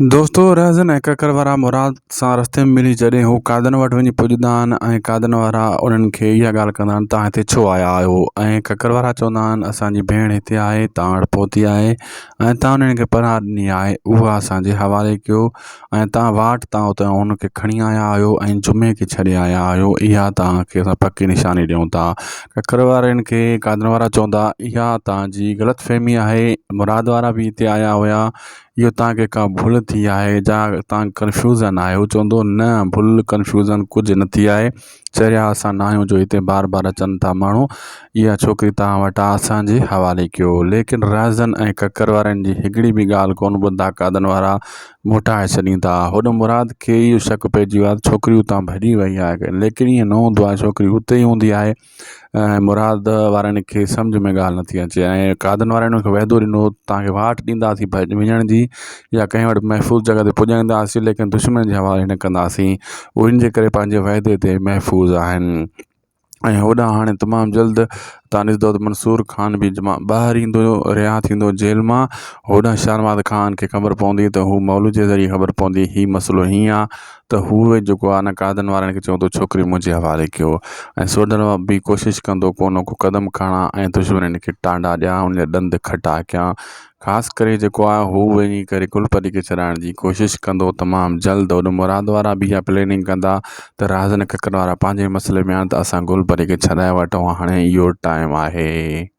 दोस्तो राज़न ऐं ककर वारा मुराद सां रस्ते में मिली जॾहिं हू कादन वटि वञी पुॼंदा आहिनि ऐं कादन वारा उन्हनि खे इहा ॻाल्हि कंदा आहिनि तव्हां हिते छो आया आहियो। ऐं ककर वारा चवंदा आहिनि असांजी भेण हिते आहे, तव्हां वटि पहुती आहे ऐं तव्हां उन्हनि खे पनाह ॾिनी आहे, उहा असांजे हवाले कयो ऐं तव्हां वाटि तव्हां उतां हुनखे खणी आया आहियो ऐं जुमे खे छॾे आया आहियो। इहा तव्हांखे असां पकी निशानी ॾियूं था। ककर वारनि खे कादन वारा चवंदा इहा तव्हांजी ग़लतिफ़हमी आहे, मुराद वारा बि हिते आया हुया, इहो तव्हांखे का भुल थी आहे जा तव्हां कन्फ्यूज़न आहे। हू चवंदो न, भुल कन्फ्यूज़न कुझु न थी आहे, चरिया असां न आहियूं जो हिते बार बार अचनि था माण्हू, इहा छोकिरी तव्हां वटि असांजे हवाले कयो। लेकिन राज़न ऐं ककर वारनि जी हिकिड़ी बि ॻाल्हि कोन ॿुधंदा कादन वारा, मोटाए छॾींदा। होॾो मुराद खे इहो शक पइजी वियो आहे छोकिरी उतां भॼी वई आहे, लेकिन ईअं न हूंदो आहे, छोकिरी उते ई हूंदी आहे। ऐं मुराद वारनि खे सम्झ में ॻाल्हि नथी अचे ऐं कादन वारनि खे वाइदो ॾिनो तव्हांखे वाट ॾींदासीं वञण जी या कंहिं वटि महफ़ूज़ जॻह ते पुॼाईंदासीं, लेकिन दुश्मन जे हवाले न कंदासीं। उन जे करे पंहिंजे वाइदे ते महफ़ूज़ आहिनि। ऐं होॾां हाणे तमामु जल्द तव्हां ॾिसंदो त मंसूर ख़ान बि ॿाहिरि ईंदो, रिहा थींदो जेल मां। होॾां शाहनवाज़ ख़ान खे ख़बर पवंदी त हू मौलू जे ज़रिए ख़बर पवंदी हीउ मसइलो हीअं आहे, त हू जेको आहे न कादन वारनि खे चवंदो छोकिरी मुंहिंजे हवाले कयो ऐं सोढण बि कोशिशि कंदो कोन को क़दम खणा ऐं दुश्मन खे टांडा ॾियां, उन जा ॾंद खटा कयां। ख़ासि करे जेको आहे हू वञी करे कुलपति खे छॾाइण जी कोशिशि कंदो तमामु जल्द। होॾो मुराद वारा बि इहा प्लेनिंग कंदा त राज़न ककर वारा पंहिंजे मसइले में आहिनि त असां कुलपति खे छॾाए वठूं, हाणे इहो टाइम आहे।